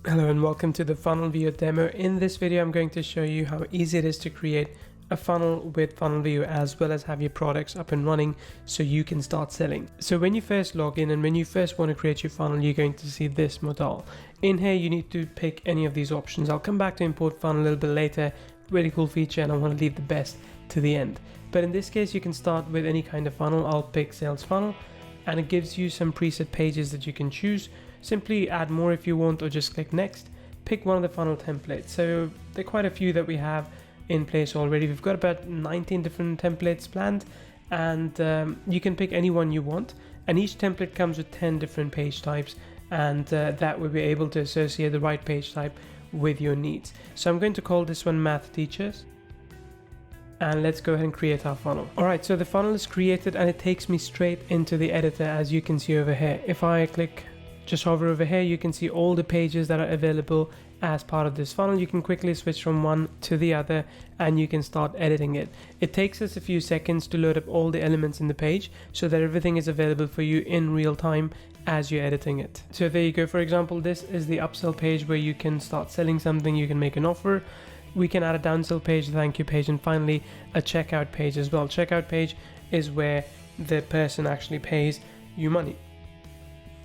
Hello and welcome to the Funnelvio demo. In this video, I'm going to show you how easy it is to create a funnel with Funnelvio as well as have your products up and running so you can start selling. So when you first log in and when you first want to create your funnel, you're going to see this modal. In here, you need to pick any of these options. I'll come back to import funnel a little bit later. Really cool feature, and I want to leave the best to the end. But in this case, you can start with any kind of funnel. I'll pick sales funnel, and it gives you some preset pages that you can choose. Simply add more if you want, or just click next. Pick one of the funnel templates. So there are quite a few that we have in place already. We've got about 19 different templates planned, and you can pick any one you want. And each template comes with 10 different page types, and that will be able to associate the right page type with your needs. So I'm going to call this one Math Teachers. And let's go ahead and create our funnel. All right, so the funnel is created and it takes me straight into the editor, as you can see over here. If I just hover over here, you can see all the pages that are available as part of this funnel. You can quickly switch from one to the other and you can start editing it. It takes us a few seconds to load up all the elements in the page so that everything is available for you in real time as you're editing it. So there you go. For example, this is the upsell page where you can start selling something. You can make an offer. We can add a downsell page, a thank you page, and finally a checkout page as well. Checkout page is where the person actually pays you money.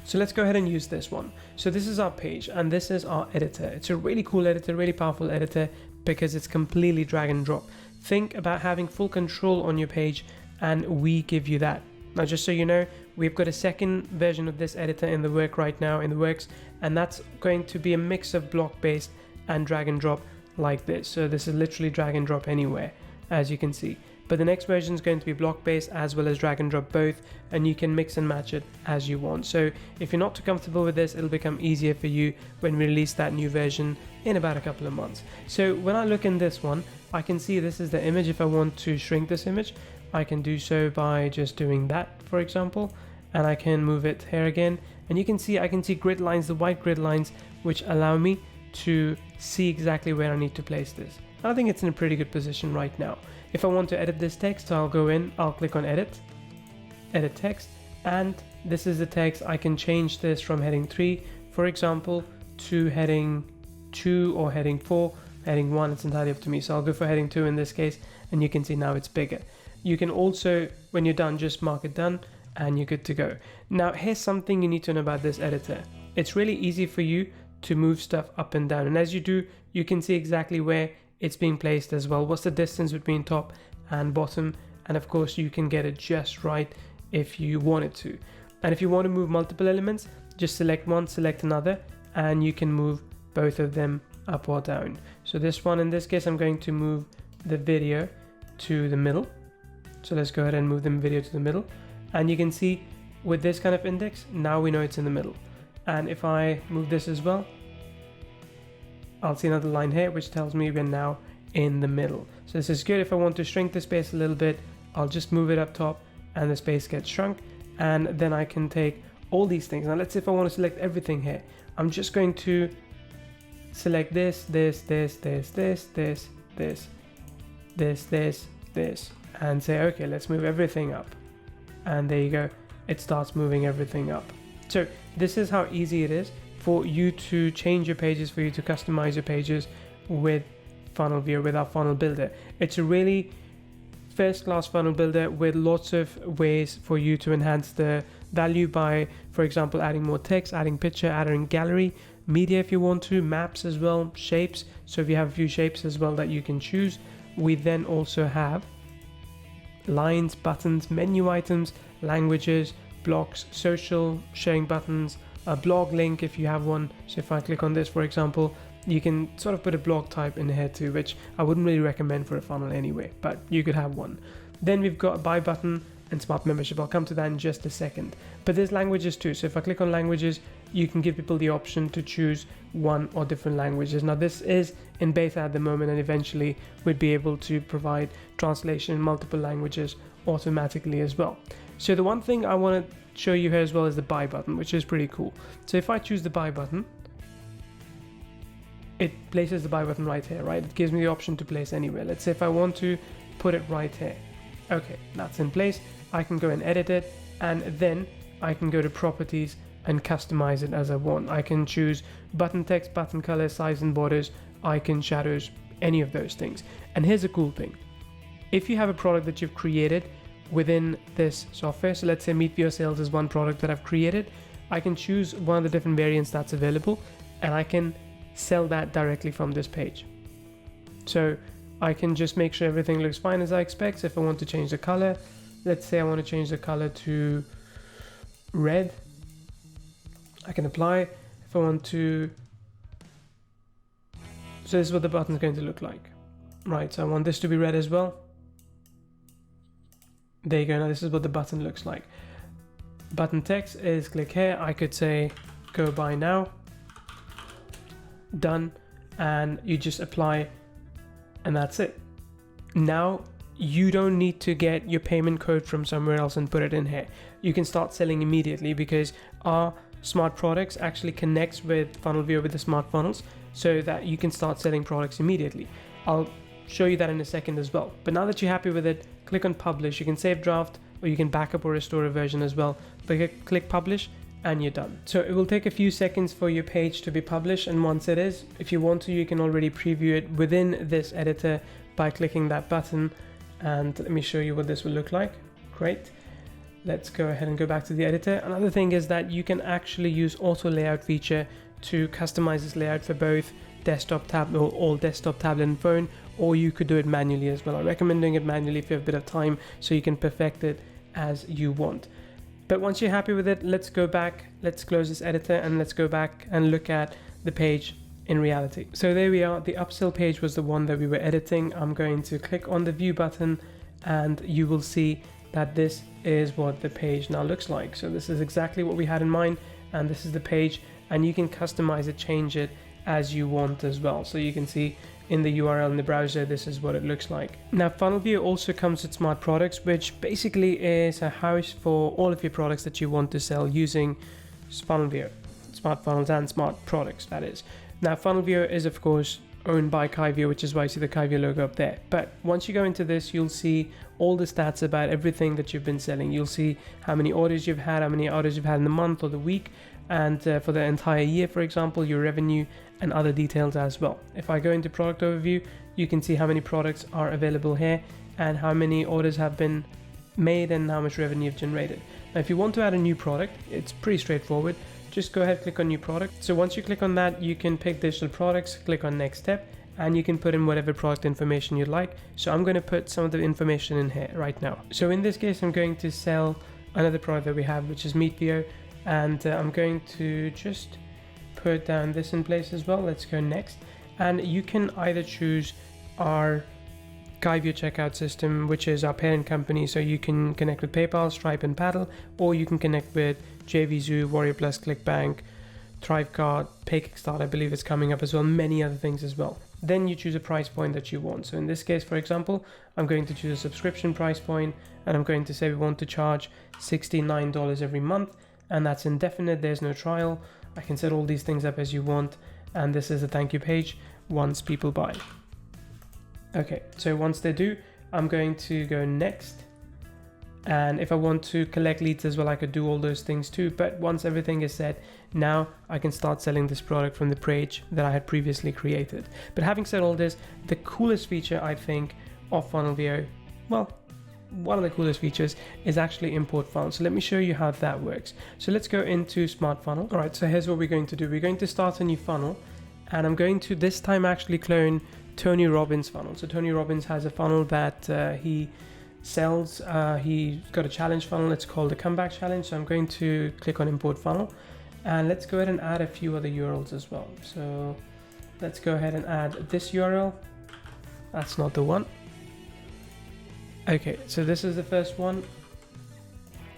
So let's go ahead and use this one. So this is our page and this is our editor. It's a really cool editor, really powerful editor because it's completely drag and drop. Think about having full control on your page and we give you that. Now, just so you know, we've got a second version of this editor in the works, and that's going to be a mix of block-based and drag and drop like this. So this is literally drag and drop anywhere, as you can see. But the next version is going to be block-based as well as drag and drop both, and you can mix and match it as you want. So if you're not too comfortable with this, it'll become easier for you when we release that new version in about a couple of months. So when I look in this one, I can see this is the image. If I want to shrink this image, I can do so by just doing that, for example, and I can move it here again. And you can see, I can see grid lines, the white grid lines, which allow me to see exactly where I need to place this. I think it's in a pretty good position right now. If I want to edit this text, I'll go in, I'll click on edit text, and this is the text. I can change this from heading 3, for example, to heading 2 or heading 4, heading 1, it's entirely up to me. So I'll go for heading 2 in this case, and you can see now it's bigger. You can also, when you're done, just mark it done and you're good to go. Now, here's something you need to know about this editor. It's really easy for you to move stuff up and down. And as you do, you can see exactly where it's being placed as well. What's the distance between top and bottom? And of course, you can get it just right if you wanted to. And if you want to move multiple elements, just select one, select another, and you can move both of them up or down. So this one, in this case, I'm going to move the video to the middle. So let's go ahead and move the video to the middle. And you can see with this kind of index, now we know it's in the middle. And if I move this as well, I'll see another line here, which tells me we're now in the middle. So this is good. If I want to shrink the space a little bit, I'll just move it up top and the space gets shrunk. And then I can take all these things. Now let's say if I want to select everything here, I'm just going to select this, and say, okay, let's move everything up. And there you go. It starts moving everything up. So this is how easy it is for you to change your pages, for you to customize your pages with Funnelvio, with our funnel builder. It's a really first-class funnel builder with lots of ways for you to enhance the value by, for example, adding more text, adding picture, adding gallery, media if you want to, maps as well, shapes. So if you have a few shapes as well that you can choose. We then also have lines, buttons, menu items, languages, blocks, social, sharing buttons, a blog link if you have one. So if I click on this, for example, you can sort of put a blog type in here too, which I wouldn't really recommend for a funnel anyway, but you could have one. Then we've got a buy button and smart membership. I'll come to that in just a second. But there's languages too. So if I click on languages, you can give people the option to choose one or different languages. Now this is in beta at the moment, and eventually we'd be able to provide translation in multiple languages automatically as well. So the one thing I want to show you here as well is the buy button, which is pretty cool. So if I choose the buy button, it places the buy button right here, right? It gives me the option to place anywhere. Let's say if I want to put it right here. Okay, that's in place. I can go and edit it, and then I can go to properties and customize it as I want. I can choose button text, button color, size and borders, icon, shadows, any of those things. And here's a cool thing. If you have a product that you've created within this software, so let's say Meetvio Sales is one product that I've created, I can choose one of the different variants that's available and I can sell that directly from this page. So I can just make sure everything looks fine as I expect. If I want to change the color, let's say I want to change the color to red, I can apply. If I want to, so this is what the button is going to look like. Right, so I want this to be red as well. There you go, now this is what the button looks like. Button text is click here. I could say go buy now, done, and you just apply and that's it. Now you don't need to get your payment code from somewhere else and put it in here. You can start selling immediately because our smart products actually connects with Funnelvio with the smart funnels so that you can start selling products immediately. I'll show you that in a second as well. But now that you're happy with it, click on publish. You can save draft or you can backup or restore a version as well. But click publish and you're done. So it will take a few seconds for your page to be published, and once it is, if you want to, you can already preview it within this editor by clicking that button. And let me show you what this will look like. Great. Let's go ahead and go back to the editor. Another thing is that you can actually use auto layout feature to customize this layout for both desktop, tab, or all desktop, tablet and phone, or you could do it manually as well. I recommend doing it manually if you have a bit of time so you can perfect it as you want. But once you're happy with it, let's go back, let's close this editor and let's go back and look at the page in reality. So there we are, the upsell page was the one that we were editing. I'm going to click on the view button and you will see that this is what the page now looks like. So this is exactly what we had in mind, and this is the page, and you can customize it, change it as you want as well. So you can see in the URL in the browser, this is what it looks like. Now Funnelvio also comes with smart products, which basically is a house for all of your products that you want to sell using Funnelvio, smart funnels and smart products, that is. Now Funnelvio is of course owned by Kyvio, which is why you see the Kyvio logo up there. But once you go into this, you'll see all the stats about everything that you've been selling. You'll see how many orders you've had, how many orders you've had in the month or the week, and for the entire year, for example, your revenue and other details as well. If I go into product overview, you can see how many products are available here and how many orders have been made and how much revenue you've generated. Now, if you want to add a new product, it's pretty straightforward. Just go ahead, click on new product. So once you click on that, you can pick digital products, click on next step, and you can put in whatever product information you'd like. So I'm going to put some of the information in here right now. So in this case, I'm going to sell another product that we have, which is Meetvio, and I'm going to just put down this in place as well. Let's go next. And you can either choose our Kyvio checkout system, which is our parent company, so you can connect with PayPal, Stripe and Paddle, or you can connect with JVZoo, Warrior Plus, ClickBank, Thrivecart, PayKickstart, I believe it's coming up as well, many other things as well. Then you choose a price point that you want. So in this case, for example, I'm going to choose a subscription price point, and I'm going to say we want to charge $69 every month, and that's indefinite, there's no trial. I can set all these things up as you want, and this is a thank you page once people buy. Okay, so once they do, I'm going to go next. And if I want to collect leads as well, I could do all those things too. But once everything is set, now I can start selling this product from the page that I had previously created. But having said all this, the coolest feature I think of Funnelvio, well, one of the coolest features is actually import funnel. So let me show you how that works. So let's go into Smart Funnel. All right, so here's what we're going to do. We're going to start a new funnel, and I'm going to this time actually clone Tony Robbins' funnel. So Tony Robbins has a funnel that he sells. He's got a challenge funnel. It's called the Comeback Challenge. So I'm going to click on Import Funnel, and let's go ahead and add a few other URLs as well. So let's go ahead and add this URL. That's not the one. Okay, so this is the first one,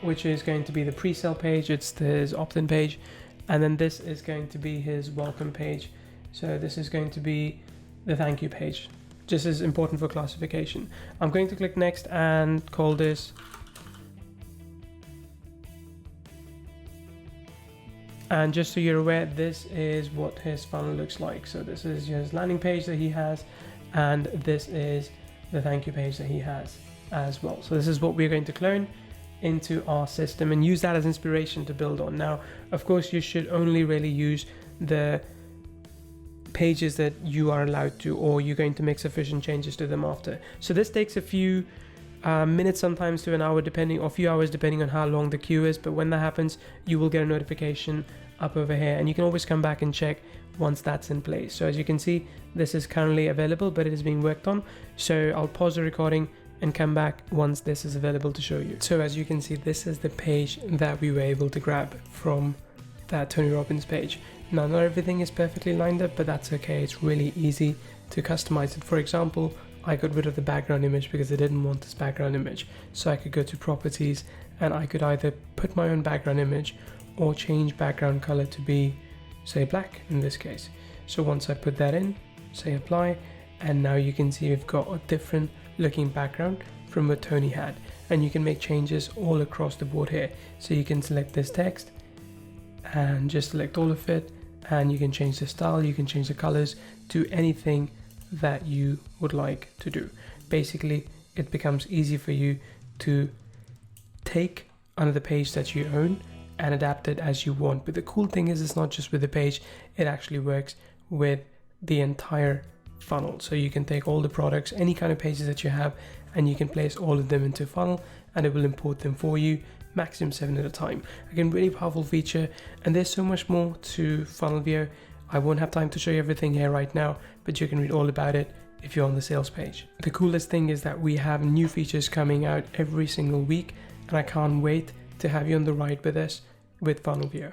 which is going to be the pre-sale page. It's his opt-in page, and then this is going to be his welcome page. So this is going to be the thank you page. Just as important for classification. I'm going to click next and call this and just so you're aware, this is what his funnel looks like. So this is his landing page that he has, and this is the thank you page that he has as well. So this is what we're going to clone, into our system and use that as inspiration to build on. Now, of course, you should only really use the pages that you are allowed to, or you're going to make sufficient changes to them after. So this takes a few minutes, sometimes to an hour, depending, or a few hours depending on how long the queue is. But when that happens, you will get a notification up over here, and you can always come back and check once that's in place. So as you can see, this is currently available, but it is being worked on. So I'll pause the recording and come back once this is available to show you. So as you can see, this is the page that we were able to grab from that Tony Robbins page. Now, not everything is perfectly lined up, but that's okay. It's really easy to customize it. For example, I got rid of the background image because I didn't want this background image. So I could go to properties and I could either put my own background image or change background color to be, say, black in this case. So once I put that in, say apply, and now you can see we've got a different looking background from what Tony had. And you can make changes all across the board here. So you can select this text and just select all of it, and you can change the style, you can change the colors to anything that you would like to do. Basically, it becomes easy for you to take another page that you own and adapt it as you want. But the cool thing is, it's not just with the page, it actually works with the entire funnel. So you can take all the products, any kind of pages that you have, and you can place all of them into a funnel, and it will import them for you, maximum 7 at a time. Again, really powerful feature, and there's so much more to Funnelvio. I won't have time to show you everything here right now, but you can read all about it if you're on the sales page. The coolest thing is that we have new features coming out every single week, and I can't wait to have you on the ride with us with Funnelvio.